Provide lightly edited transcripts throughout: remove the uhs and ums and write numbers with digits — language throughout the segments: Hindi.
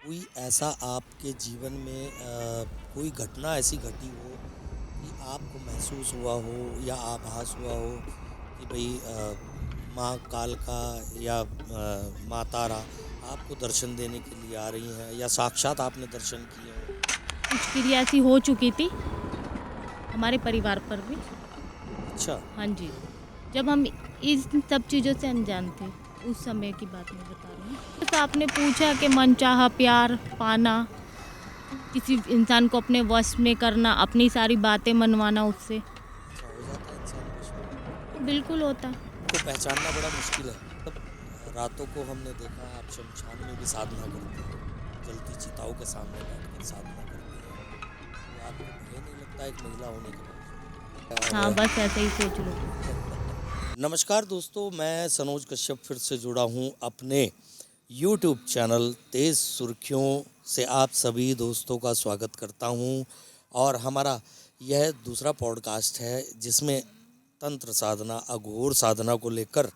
कोई ऐसा आपके जीवन में कोई घटना ऐसी घटी हो कि आपको महसूस हुआ हो या आभास हुआ हो कि भाई माँ कालका या माँ तारा आपको दर्शन देने के लिए आ रही हैं या साक्षात आपने दर्शन किए हों। कुछ क्रिया ऐसी हो चुकी थी हमारे परिवार पर भी। अच्छा। हाँ जी। जब हम इस सब चीज़ों से अनजान थे, उस समय की बात मैं बता रही हूँ। जैसा आपने पूछा कि मनचाहा प्यार पाना, किसी इंसान को अपने वश में करना, अपनी सारी बातें मनवाना उससे, अच्छा, हो जाता है इंसान वश में। बिल्कुल होता है। को पहचानना बड़ा मुश्किल है। तब रातों को हमने देखा आप शमशान में भी साधना करती हैं, जलती चिताओं के सामने बैठकर साधना करती हैं, तो आपको भय नहीं लगता एक महिला होने के बावजूद? हाँ, और बस ऐसे ही सोच लो। नमस्कार दोस्तों, मैं सनोज कश्यप फिर से जुड़ा हूँ अपने यूट्यूब चैनल तेज़ सुर्खियों से आप सभी दोस्तों का स्वागत करता हूँ। और हमारा यह दूसरा पॉडकास्ट है जिसमें तंत्र साधना अघोर साधना को लेकर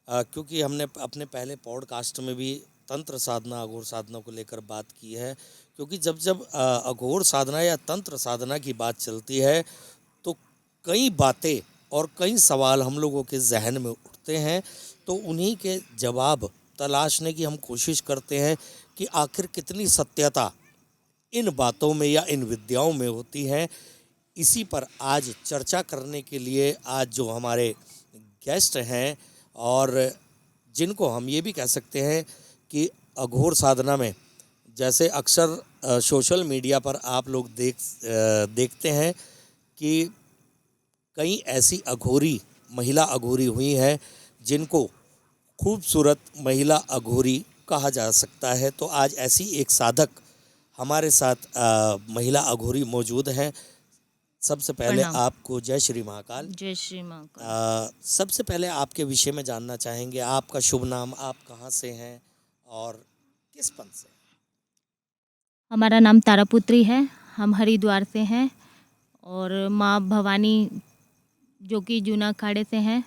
क्योंकि हमने अपने पहले पॉडकास्ट में भी तंत्र साधना अघोर साधना को लेकर बात की है। क्योंकि जब जब अघोर साधना या तंत्र साधना की बात चलती है तो कई बातें और कई सवाल हम लोगों के जहन में उठते हैं, तो उन्हीं के जवाब तलाशने की हम कोशिश करते हैं कि आखिर कितनी सत्यता इन बातों में या इन विद्याओं में होती है। इसी पर आज चर्चा करने के लिए आज जो हमारे गेस्ट हैं और जिनको हम ये भी कह सकते हैं कि अघोर साधना में जैसे अक्सर सोशल मीडिया पर आप लोग देखते हैं कि कई ऐसी अघोरी महिला अघोरी हुई हैं जिनको खूबसूरत महिला अघोरी कहा जा सकता है। तो आज ऐसी एक साधक हमारे साथ महिला अघोरी मौजूद हैं। सबसे पहले प्रणाम। आपको जय श्री महाकाल। जय श्री महाकाल। सबसे पहले आपके विषय में जानना चाहेंगे, आपका शुभ नाम, आप कहाँ से हैं और किस पंथ से? हमारा नाम तारापुत्री है, हम हरिद्वार से हैं और माँ भवानी जो कि जूना अखाड़े से हैं,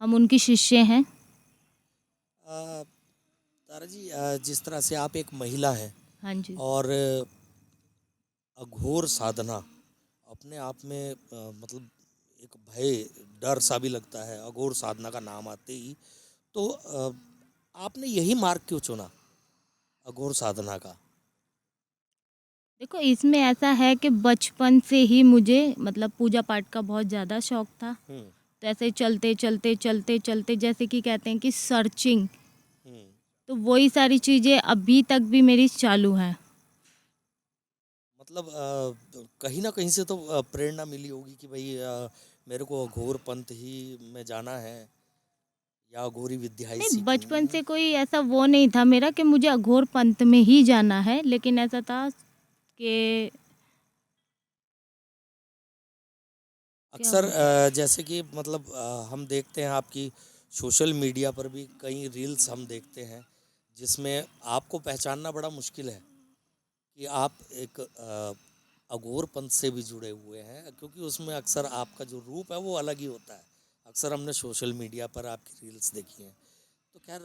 हम उनकी शिष्य हैं। अ, तारा जी, जिस तरह से आप एक महिला हैं हाँ जी। और अघोर साधना अपने आप में मतलब एक भय डर सा भी लगता है अघोर साधना का नाम आते ही। तो आपने यही मार्ग क्यों चुना अघोर साधना का? देखो, इसमें ऐसा है कि बचपन से ही मुझे मतलब पूजा पाठ का बहुत ज़्यादा शौक था। हम्म। तो ऐसे चलते चलते चलते चलते जैसे कि कहते हैं कि सर्चिंग, हम्म। तो वही सारी चीज़ें अभी तक भी मेरी चालू हैं। मतलब तो कहीं ना कहीं से तो प्रेरणा मिली होगी कि भाई मेरे को अघोर पंथ ही में जाना है या अघोरी विद्या ही नहीं, सीखनी बचपन है। से कोई ऐसा वो नहीं था मेरा कि मुझे अघोर पंथ में ही जाना है, लेकिन ऐसा था कि क्या अक्सर बोलते हैं। जैसे कि मतलब हम देखते हैं आपकी सोशल मीडिया पर भी कई रील्स हम देखते हैं जिसमें आपको पहचानना बड़ा मुश्किल है कि आप एक अघोर पंथ से भी जुड़े हुए हैं, क्योंकि उसमें अक्सर आपका जो रूप है वो अलग ही होता है। अक्सर हमने सोशल मीडिया पर आपकी रील्स देखी हैं। तो खैर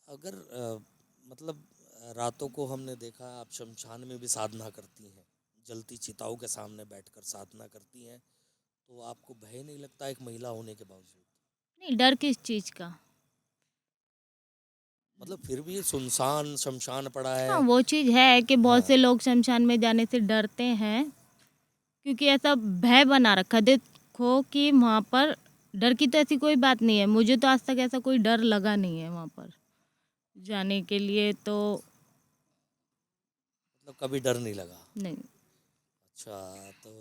अगर मतलब रातों को हमने देखा आप शमशान में भी साधना करती हैं, जलती चिताओं के सामने बैठकर साधना करती हैं, तो आपको भय नहीं लगता एक महिला होने के बावजूद? नहीं, डर किस चीज़ का। मतलब फिर भी सुनसान शमशान पड़ा हाँ, है। वो चीज़ है कि बहुत हाँ। से लोग शमशान में जाने से डरते हैं, क्योंकि ऐसा भय बना रखा। देखो कि वहाँ पर डर की तो ऐसी कोई बात नहीं है, मुझे तो आज तक ऐसा कोई डर लगा नहीं है वहाँ पर जाने के लिए तो। मतलब कभी डर नहीं लगा? नहीं। अच्छा। तो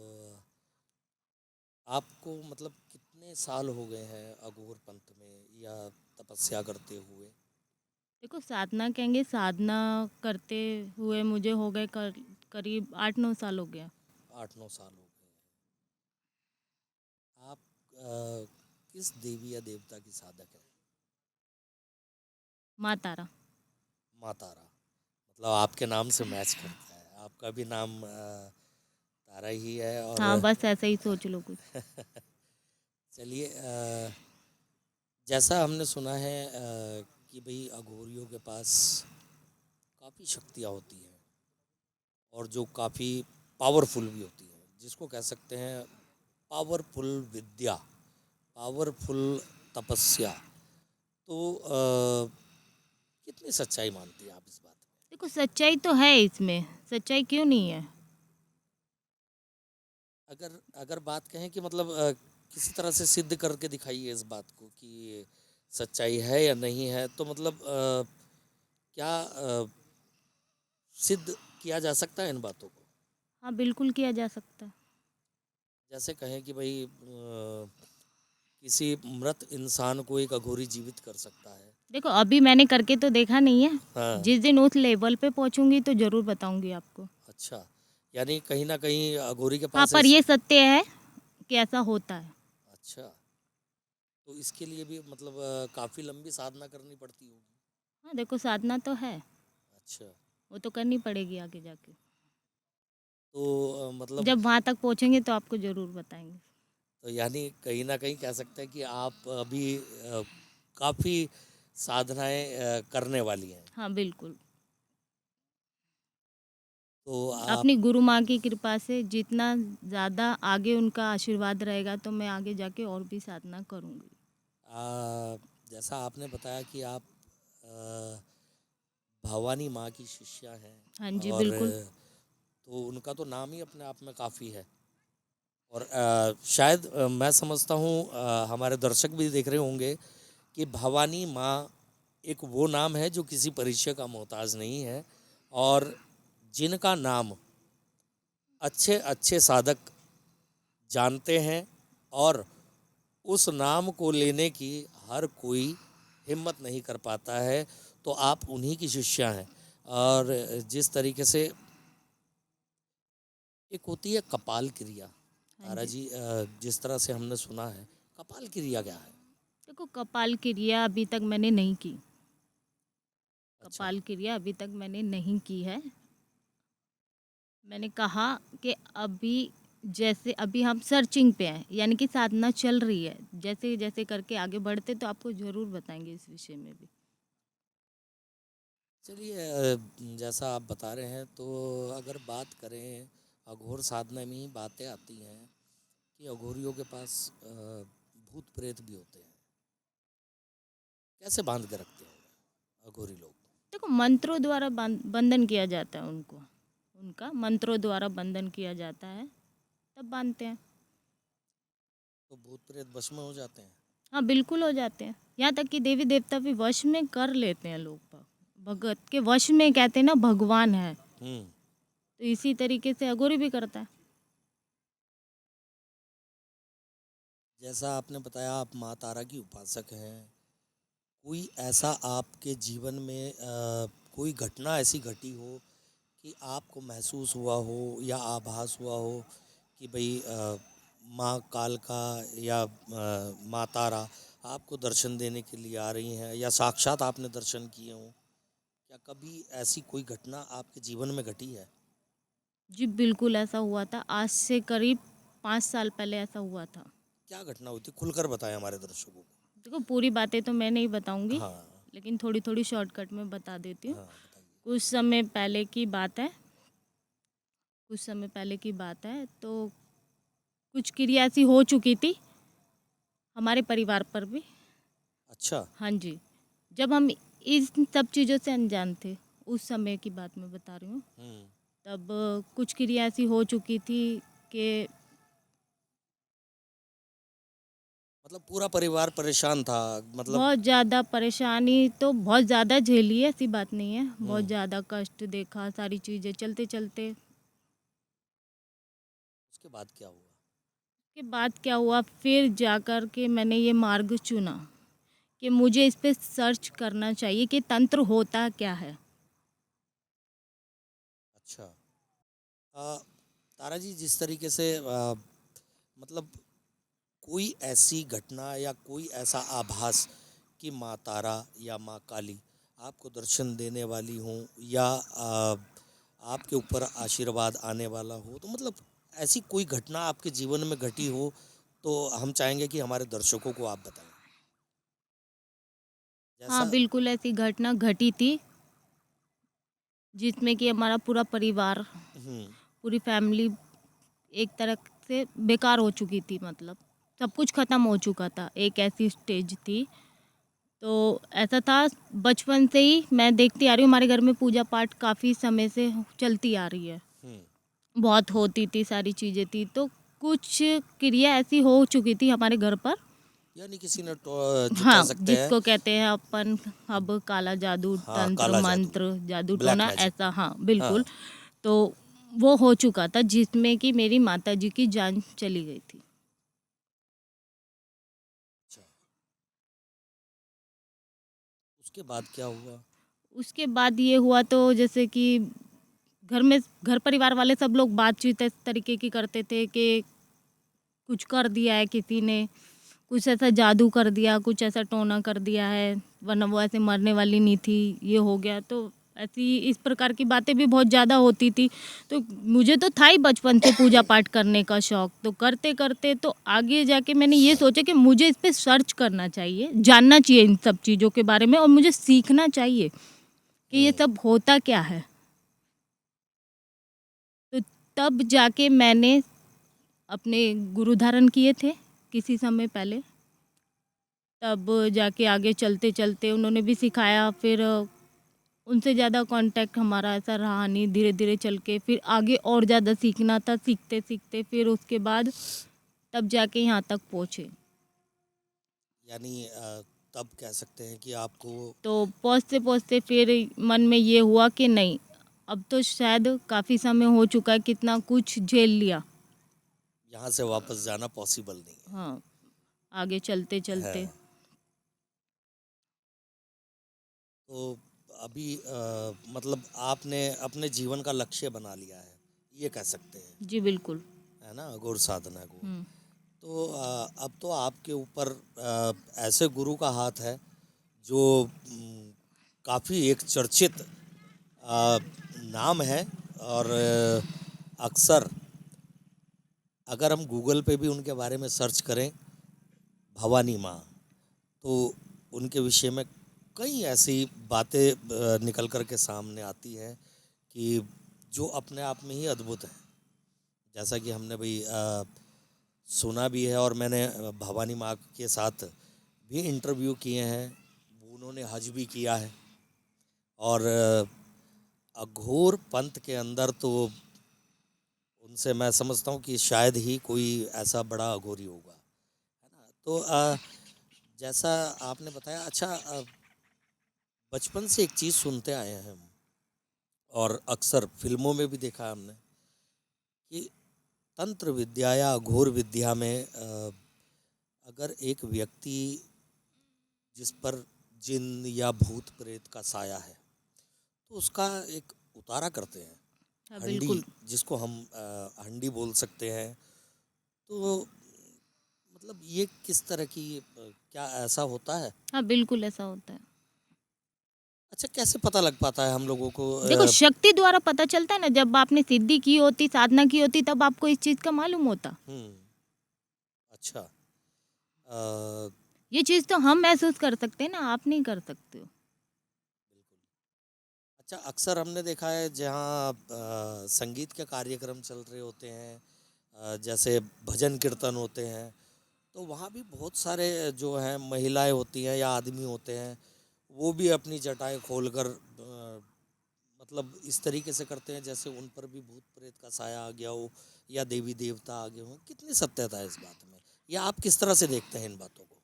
आपको मतलब कितने साल हो गए हैं अघोर पंथ में या तपस्या करते हुए? देखो, साधना कहेंगे, साधना करते हुए मुझे हो गए करीब 8-9 साल हो गया। 8-9 साल हो गए हैं। आप किस देवी या देवता की साधक हैं? माँ तारा। माँ तारा। मतलब आपके नाम से मैच करता है, आपका भी नाम तारा ही है। और हाँ, बस ऐसे ही सोच लो कुछ। चलिए, जैसा हमने सुना है कि भाई अघोरियों के पास काफ़ी शक्तियाँ होती हैं और जो काफ़ी पावरफुल भी होती हैं, जिसको कह सकते हैं पावरफुल विद्या, पावरफुल तपस्या। तो कितनी सच्चाई मानती हैं आप इस बात में? देखो सच्चाई तो है इसमें, सच्चाई क्यों नहीं है। अगर अगर बात कहें कि मतलब किसी तरह से सिद्ध करके दिखाइए इस बात को कि ये सच्चाई है या नहीं है, तो मतलब क्या सिद्ध किया जा सकता है इन बातों को? हाँ बिल्कुल किया जा सकता है। जैसे कहें कि भाई किसी मृत इंसान को एक अघोरी जीवित कर सकता है। देखो अभी मैंने करके तो देखा नहीं है, हाँ। जिस दिन उस लेवल पे पहुंचूंगी तो जरूर बताऊंगी आपको। अच्छा, यानी कहीं ना कहीं अघोरी के हाँ पास पर ये सत्य है कि ऐसा होता है। अच्छा, तो इसके लिए भी मतलब काफ़ी लंबी साधना करनी पड़ती होगी। हाँ देखो साधना तो है, अच्छा, वो तो करनी पड़ेगी आगे जाके। तो मतलब जब वहाँ तक पहुँचेंगे तो आपको ज़रूर बताएंगे। तो यानी कहीं न कहीं कह सकते हैं कि आप अभी काफ़ी साधनाएँ करने वाली हैं। हाँ बिल्कुल। तो आप अपनी गुरु माँ की कृपा से जितना ज़्यादा आगे उनका आशीर्वाद रहेगा तो मैं आगे जाके और भी साधना करूँगी। जैसा आपने बताया कि आप अ, भवानी माँ की शिष्या हैं हाँ जी और बिल्कुल। तो उनका तो नाम ही अपने आप में काफ़ी है और शायद मैं समझता हूँ हमारे दर्शक भी देख रहे होंगे कि भवानी माँ एक वो नाम है जो किसी परिचय का मोहताज नहीं है और जिनका नाम अच्छे अच्छे साधक जानते हैं और उस नाम को लेने की हर कोई हिम्मत नहीं कर पाता है, तो आप उन्हीं की शिष्या हैं। और जिस तरीके से एक होती है कपाल क्रिया, हाँ तारा जी। जी जिस तरह से हमने सुना है, कपाल क्रिया क्या है? देखो कपाल क्रिया अभी तक मैंने नहीं की। अच्छा। कपाल क्रिया अभी तक मैंने नहीं की है। मैंने कहा कि अभी जैसे अभी हम सर्चिंग पे हैं, यानी कि साधना चल रही है। जैसे जैसे करके आगे बढ़ते तो आपको ज़रूर बताएंगे इस विषय में भी। चलिए जैसा आप बता रहे हैं तो अगर बात करें अघोर साधना में ही बातें आती हैं कि अघोरियों के पास भूत प्रेत भी होते हैं। कैसे बांध के रखते हैं अघोरी लोग? देखो मंत्रों द्वारा बंधन किया जाता है उनको। उनका मंत्रों द्वारा बंधन किया जाता है, तब बांधते हैं। तो भूत प्रेत वश में हो जाते हैं? हाँ बिल्कुल हो जाते हैं। यहाँ तक कि देवी देवता भी वश में कर लेते हैं लोग। भगत के वश में कहते हैं ना, भगवान है। हम्म। तो इसी तरीके से अघोरी भी करता है। जैसा आपने बताया आप माँ तारा की उपासक हैं, कोई ऐसा आपके जीवन में कोई घटना ऐसी घटी हो कि आपको महसूस हुआ हो या आभास हुआ हो कि भाई माँ कालका या माँ तारा आपको दर्शन देने के लिए आ रही हैं या साक्षात आपने दर्शन किए हों? क्या कभी ऐसी कोई घटना आपके जीवन में घटी है? जी बिल्कुल ऐसा हुआ था। आज से करीब 5 साल पहले ऐसा हुआ था। क्या घटना हुई थी? खुलकर बताएं हमारे दर्शकों को। देखो पूरी बातें तो मैं नहीं बताऊंगी, हाँ। लेकिन थोड़ी थोड़ी शॉर्टकट में बता देती हूँ। हाँ बताइए। कुछ समय पहले की बात है। कुछ समय पहले की बात है तो कुछ क्रिया ऐसी हो चुकी थी हमारे परिवार पर भी। अच्छा। हाँ जी। जब हम इस सब चीज़ों से अनजान थे, उस समय की बात मैं बता रही हूँ। हम्म। तब कुछ क्रिया ऐसी हो चुकी थी कि मतलब पूरा परिवार परेशान था मतलब? बहुत ज़्यादा परेशानी तो बहुत ज़्यादा झेली है, ऐसी बात नहीं है। बहुत हम्म। ज़्यादा कष्ट देखा, सारी चीज़ें चलते चलते। उसके बाद क्या हुआ? के बाद क्या हुआ, फिर जाकर के मैंने ये मार्ग चुना कि मुझे इस पे सर्च करना चाहिए कि तंत्र होता क्या है। अच्छा। तारा जी जिस तरीके से मतलब कोई ऐसी घटना या कोई ऐसा आभास कि माँ तारा या माँ काली आपको दर्शन देने वाली हों या आपके ऊपर आशीर्वाद आने वाला हो, तो मतलब ऐसी कोई घटना आपके जीवन में घटी हो तो हम चाहेंगे कि हमारे दर्शकों को आप बताएं। हाँ जैसा बिल्कुल ऐसी घटना घटी थी। जिसमें कि हमारा पूरा परिवार, हम्म। पूरी फैमिली एक तरह से बेकार हो चुकी थी। मतलब सब कुछ ख़त्म हो चुका था, एक ऐसी स्टेज थी। तो ऐसा था, बचपन से ही मैं देखती आ रही हूँ, हमारे घर में पूजा पाठ काफ़ी समय से चलती आ रही है, हम्म। बहुत होती थी, सारी चीज़ें थी। तो कुछ क्रिया ऐसी हो चुकी थी हमारे घर पर, यानी किसी ने जो कह हाँ, सकते हैं, जिसको कहते हैं अपन अब काला जादू, हाँ, तंत्र काला जादू, मंत्र, जादू ब्लैक टोना, मैजिक। ऐसा, हाँ हाँ। बिल्कुल। तो वो हो चुका था जिसमें कि मेरी माता जी की जान चली गई थी। अच्छा, उसके बाद क्या हुआ? उसके बाद ये हुआ, तो जैसे कि घर परिवार वाले सब लोग बातचीत इस तरीके की करते थे कि कुछ कर दिया है किसी ने, कुछ ऐसा जादू कर दिया, कुछ ऐसा टोना कर दिया है, वरना वो ऐसे मरने वाली नहीं थी, ये हो गया। तो ऐसी इस प्रकार की बातें भी बहुत ज़्यादा होती थी। तो मुझे तो था ही बचपन से पूजा पाठ करने का शौक़, तो करते करते तो आगे जाके मैंने ये सोचा कि मुझे इस पे सर्च करना चाहिए, जानना चाहिए इन सब चीज़ों के बारे में, और मुझे सीखना चाहिए कि ये हम्म। सब होता क्या है। तो तब जाके मैंने अपने गुरु धारण किए थे किसी समय पहले। तब जाके आगे चलते चलते उन्होंने भी सिखाया। फिर उनसे ज़्यादा कांटेक्ट हमारा ऐसा रहा नहीं, धीरे धीरे चल के फिर आगे और ज़्यादा सीखना था, सीखते सीखते फिर उसके बाद तब जाके यहाँ तक पहुँचे। यानी तब कह सकते हैं कि आपको तो पहुँचते पहुँचते फिर मन में ये हुआ कि नहीं, अब तो शायद काफ़ी समय हो चुका है, कितना कुछ झेल लिया। यहाँ से वापस जाना पॉसिबल नहीं हाँ, आगे चलते है। चलते। तो अभी मतलब आपने अपने जीवन का लक्ष्य बना लिया है, ये कह सकते हैं, जी बिल्कुल। है ना, गौर साधना को। हम्म। तो अब तो आपके ऊपर ऐसे गुरु का हाथ है जो काफ़ी एक चर्चित नाम है। और अक्सर अगर हम गूगल पे भी उनके बारे में सर्च करें, भवानी माँ, तो उनके विषय में कई ऐसी बातें निकल कर के सामने आती हैं कि जो अपने आप में ही अद्भुत है। जैसा कि हमने भाई सुना भी है, और मैंने भवानी माँ के साथ भी इंटरव्यू किए हैं, उन्होंने हज भी किया है। और अघोर पंथ के अंदर तो उनसे मैं समझता हूँ कि शायद ही कोई ऐसा बड़ा अघोरी होगा, है ना। तो जैसा आपने बताया, अच्छा, बचपन से एक चीज़ सुनते आए हैं हम, और अक्सर फिल्मों में भी देखा है हमने, कि तंत्र विद्या या अघोर विद्या में अगर एक व्यक्ति जिस पर जिन या भूत प्रेत का साया है, तो उसका एक उतारा करते हैं, हाँ हंडी, बिल्कुल। जिसको हम हंडी बोल सकते हैं। तो मतलब ये किस तरह की क्या ऐसा होता है? हाँ बिल्कुल ऐसा होता है। अच्छा, कैसे पता लग पाता है हम लोगों को? देखो, शक्ति द्वारा पता चलता है ना, जब आपने सिद्धि की होती, साधना की होती, तब आपको इस चीज़ का मालूम होता। हम्म। अच्छा। अ, ये चीज़ तो हम महसूस कर सकते हैं ना, आप नहीं कर सकते हो। अच्छा, अक्सर हमने देखा है जहाँ संगीत के कार्यक्रम चल रहे होते हैं, जैसे भजन कीर्तन होते हैं, तो वहाँ भी बहुत सारे जो हैं महिलाएं होती हैं या आदमी होते हैं, वो भी अपनी जटाएं खोलकर मतलब इस तरीके से करते हैं जैसे उन पर भी भूत प्रेत का साया आ गया हो या देवी देवता आ गए हों। कितनी सत्यता है इस बात में, या आप किस तरह से देखते हैं इन बातों को?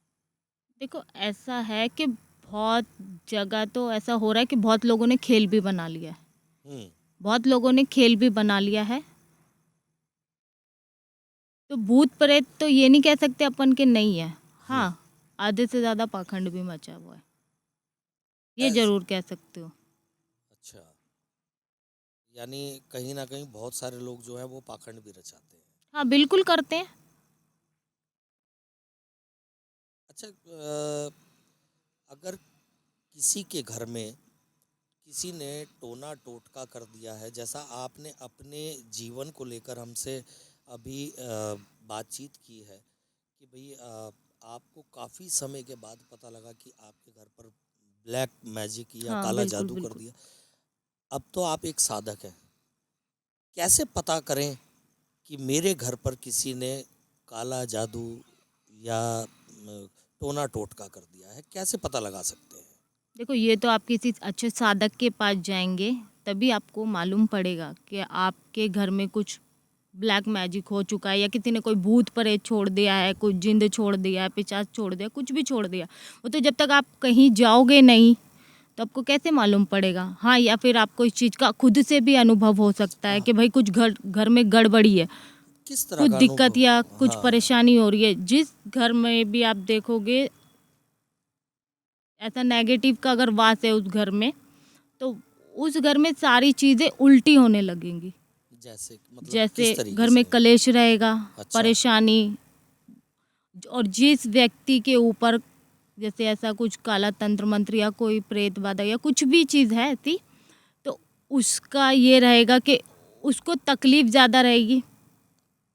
देखो, ऐसा है कि बहुत जगह तो ऐसा हो रहा है कि बहुत लोगों ने खेल भी बना लिया है। हम्म। बहुत लोगों ने खेल भी बना लिया है। तो भूत प्रेत तो ये नहीं कह सकते अपन के नहीं है। हाँ, आधे से ज़्यादा पाखंड भी मचा हुआ है, ये ऐस ज़रूर कह सकते हो। अच्छा, यानी कहीं ना कहीं बहुत सारे लोग जो हैं वो पाखंड भी रचाते हैं। हाँ बिल्कुल करते हैं। अच्छा, अगर किसी के घर में किसी ने टोना टोटका कर दिया है, जैसा आपने अपने जीवन को लेकर हमसे अभी बातचीत की है कि भाई आपको काफ़ी समय के बाद पता लगा कि आपके घर पर ब्लैक मैजिक या हाँ काला बिल्कुल जादू कर बिल्कुल। दिया। अब तो आप एक साधक हैं, कैसे पता करें कि मेरे घर पर किसी ने काला जादू या टोना टोटका कर दिया है, कैसे पता लगा सकते हैं? देखो, ये तो आप किसी अच्छे साधक के पास जाएंगे तभी आपको मालूम पड़ेगा कि आपके घर में कुछ ब्लैक मैजिक हो चुका है, या किसी ने कोई भूत प्रेत छोड़ दिया है, कुछ जिंद छोड़ दिया है, पिशाच छोड़ दिया, कुछ भी छोड़ दिया। वो तो जब तक आप कहीं जाओगे नहीं तो आपको कैसे मालूम पड़ेगा। हाँ, या फिर आपको इस चीज़ का खुद से भी अनुभव हो सकता है हाँ, कि भाई कुछ घर घर में गड़बड़ी है, किस तरह कुछ का दिक्कत या अनुभव? कुछ हाँ, परेशानी हो रही है। जिस घर में भी आप देखोगे ऐसा नेगेटिव का अगर वास है उस घर में, तो उस घर में सारी चीज़ें उल्टी होने लगेंगी। जैसे मतलब जैसे किस तरीके घर में से? कलेश रहेगा, अच्छा। परेशानी, और जिस व्यक्ति के ऊपर जैसे ऐसा कुछ काला तंत्र मंत्र या कोई प्रेत बाधा या कुछ भी चीज़ है ऐसी, तो उसका ये रहेगा कि उसको तकलीफ ज़्यादा रहेगी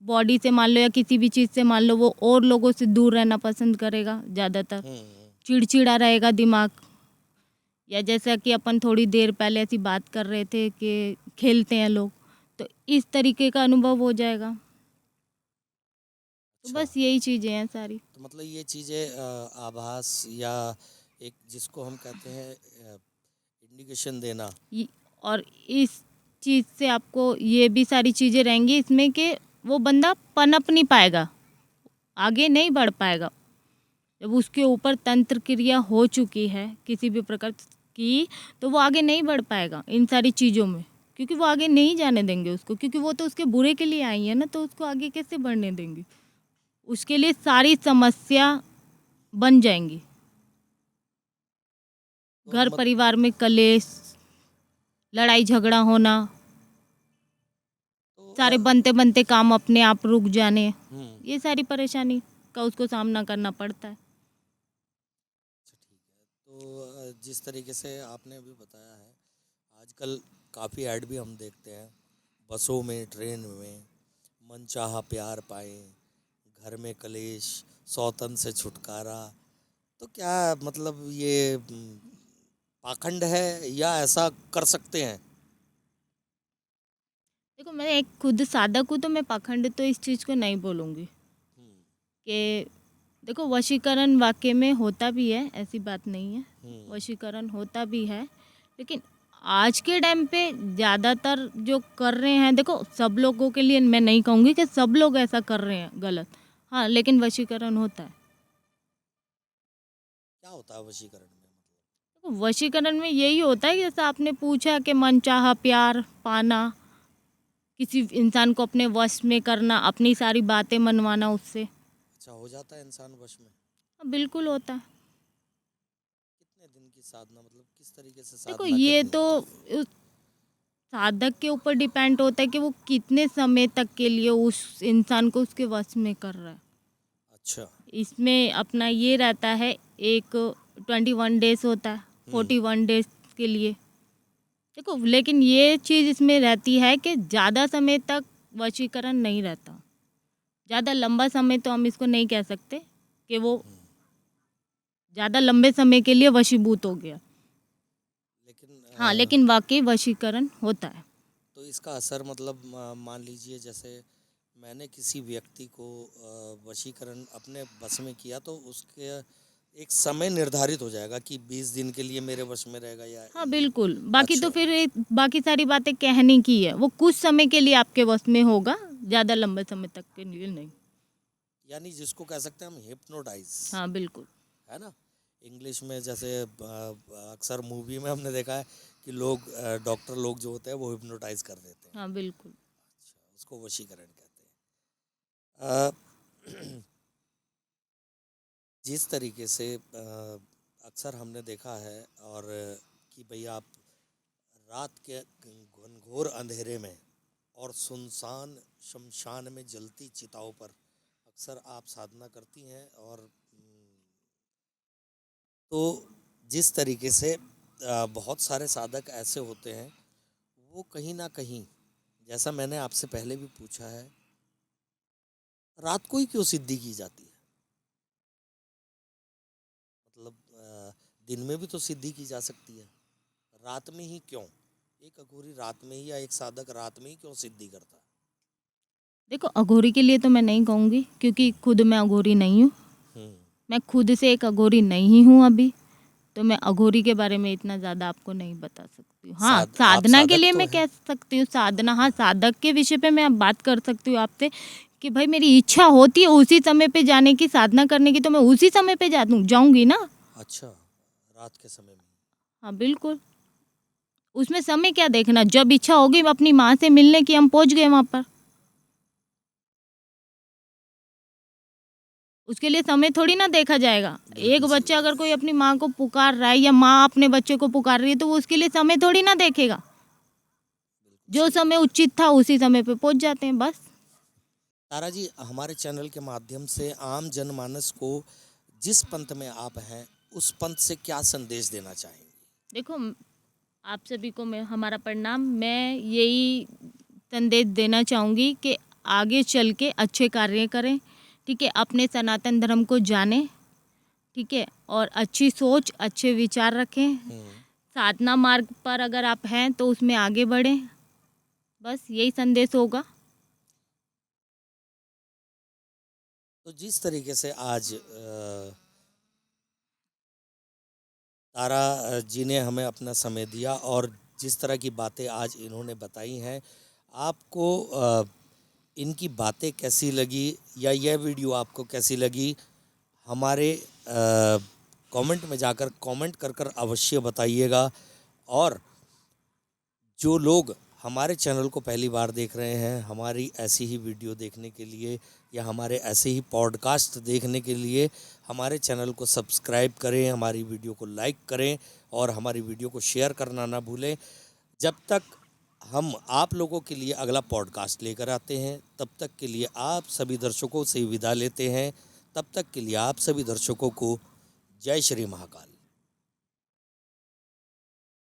बॉडी से, मान लो, या किसी भी चीज़ से, मान लो, वो और लोगों से दूर रहना पसंद करेगा ज़्यादातर। हम्म। चिड़चिड़ा रहेगा दिमाग। या जैसा कि अपन थोड़ी देर पहले ऐसी बात कर रहे थे कि खेलते हैं लोग, तो इस तरीके का अनुभव हो जाएगा। तो अच्छा, बस यही चीज़ें हैं सारी। तो मतलब ये चीज़ें आभास या एक जिसको हम कहते हैं इंडिकेशन देना। और इस चीज़ से आपको ये भी सारी चीज़ें रहेंगी इसमें कि वो बंदा पनप नहीं पाएगा, आगे नहीं बढ़ पाएगा। जब उसके ऊपर तंत्र क्रिया हो चुकी है किसी भी प्रकार की, तो वो आगे नहीं बढ़ पाएगा इन सारी चीज़ों में, क्योंकि वो आगे नहीं जाने देंगे उसको, क्योंकि वो तो उसके बुरे के लिए आई है ना, तो उसको आगे कैसे बढ़ने देंगे। उसके लिए सारी समस्या बन जाएंगी। तो घर परिवार में कलेश, लड़ाई झगड़ा होना, तो सारे बनते बनते काम अपने आप रुक जाने, हम्म। ये सारी परेशानी का उसको सामना करना पड़ता है। अच्छा, ठीक है। तो जिस तरीके से आपने अभी बताया है, आजकल काफ़ी ऐड भी हम देखते हैं, बसों में, ट्रेन में, मनचाहा प्यार पाएं, घर में कलेश, सौतन से छुटकारा। तो क्या मतलब ये पाखंड है या ऐसा कर सकते हैं? देखो, मैं एक खुद साधक हूँ तो मैं पाखंड तो इस चीज़ को नहीं बोलूँगी हम्म। कि देखो, वशीकरण वाक़ई में होता भी है, ऐसी बात नहीं है। हम्म। वशीकरण होता भी है, लेकिन आज के टाइम पे ज़्यादातर जो कर रहे हैं, देखो, सब लोगों के लिए मैं नहीं कहूँगी कि सब लोग ऐसा कर रहे हैं गलत। हाँ, लेकिन वशीकरण होता है। क्या होता है वशीकरण में मतलब? देखो, वशीकरण में यही होता है कि जैसा आपने पूछा कि मनचाहा प्यार पाना, किसी इंसान को अपने वश में करना, अपनी सारी बातें मनवाना उससे। अच्छा, हो जाता है इंसान वश में? हाँ, बिल्कुल होता है। कितने दिन की साधना, मतलब किस तरीके से देखो, साधना ये करनी तो होती है? उस साधक के ऊपर डिपेंड होता है कि वो कितने समय तक के लिए उस इंसान को उसके वश में कर रहा है। अच्छा। इसमें अपना ये रहता है, एक 21 डेज होता है, हम्म। 41 डेज के लिए। देखो, लेकिन ये चीज़ इसमें रहती है कि ज़्यादा समय तक वशीकरण नहीं रहता। ज़्यादा लंबा समय तो हम इसको नहीं कह सकते कि वो ज़्यादा लंबे समय के लिए वशीभूत हो गया। लेकिन हाँ, लेकिन वाकई वशीकरण होता है। तो इसका असर मतलब मान लीजिए जैसे मैंने किसी व्यक्ति को वशीकरण अपने बस में किया, तो उसके एक समय निर्धारित हो जाएगा कि 20 दिन के लिए मेरे वश में रहेगा या हाँ, बिल्कुल। बाकी तो अच्छा। फिर बाकी सारी बातें कहने की है, वो कुछ समय के लिए आपके वश में होगा, ज़्यादा लंबे समय तक के लिए नहीं। यानी जिसको कह सकते हैं हम हिप्नोटाइज, हाँ, बिल्कुल। है ना? इंग्लिश में जैसे अक्सर मूवी में हमने देखा है कि लोग डॉक्टर लोग जो होते हैं वो हिप्नोटाइज कर देते हैं। हाँ, बिल्कुल। अच्छा, उसको वशीकरण कहते हैं। जिस तरीके से अक्सर हमने देखा है और कि भई आप रात के घनघोर अंधेरे में और सुनसान शमशान में जलती चिताओं पर अक्सर आप साधना करती हैं, और तो जिस तरीके से बहुत सारे साधक ऐसे होते हैं, वो कहीं ना कहीं, जैसा मैंने आपसे पहले भी पूछा है, रात को ही क्यों सिद्धि की जाती है? मतलब दिन में भी तो सिद्धि की जा सकती है, रात में ही क्यों? एक अघोरी रात में ही या एक साधक रात में ही क्यों सिद्धि करता है? देखो, अघोरी के लिए तो मैं नहीं कहूँगी, क्योंकि खुद मैं अघोरी नहीं हूँ। हम्म। मैं खुद से एक अघोरी नहीं हूँ अभी, तो मैं अघोरी के बारे में इतना ज़्यादा आपको नहीं बता सकती हूँ। हाँ, आप साधना के साधक लिए तो मैं हैं। कह सकती हूँ, साधना, हाँ, साधक के विषय पे मैं अब बात कर सकती हूँ आपसे कि भाई मेरी इच्छा होती है उसी समय पे जाने की, साधना करने की, तो मैं उसी समय पे जाऊँगी ना। अच्छा, रात के समय में। हाँ, बिल्कुल। उसमें समय क्या देखना, जब इच्छा होगी अपनी माँ से मिलने की, हम पहुँच गए वहाँ पर। उसके लिए समय थोड़ी ना देखा जाएगा। एक बिल्कुल सही बच्चा बात अगर है। कोई अपनी माँ को पुकार रहा है या माँ अपने बच्चे को पुकार रही है, तो वो उसके लिए समय थोड़ी ना देखेगा। बिल्कुल जो सही समय बात है। उचित था उसी समय पे पहुंच जाते हैं, बस। तारा जी, हमारे चैनल के माध्यम से आम जनमानस को जिस पंथ में आप हैं उस पंथ से क्या संदेश देना चाहेंगे? देखो, आप सभी को मैं हमारा प्रणाम। मैं यही संदेश देना चाहूँगी कि आगे चल के अच्छे कार्य करें, ठीक है, अपने सनातन धर्म को जानें, ठीक है, और अच्छी सोच, अच्छे विचार रखें। साधना मार्ग पर अगर आप हैं तो उसमें आगे बढ़ें, बस यही संदेश होगा। तो जिस तरीके से आज तारा जी ने हमें अपना समय दिया और जिस तरह की बातें आज इन्होंने बताई हैं, आपको इनकी बातें कैसी लगी या यह वीडियो आपको कैसी लगी, हमारे कमेंट में जाकर कमेंट कर कर अवश्य बताइएगा। और जो लोग हमारे चैनल को पहली बार देख रहे हैं, हमारी ऐसी ही वीडियो देखने के लिए या हमारे ऐसे ही पॉडकास्ट देखने के लिए हमारे चैनल को सब्सक्राइब करें, हमारी वीडियो को लाइक करें और हमारी वीडियो को शेयर करना ना भूलें। जब तक हम आप लोगों के लिए अगला पॉडकास्ट लेकर आते हैं, तब तक के लिए आप सभी दर्शकों से विदा लेते हैं। तब तक के लिए आप सभी दर्शकों को जय श्री महाकाल।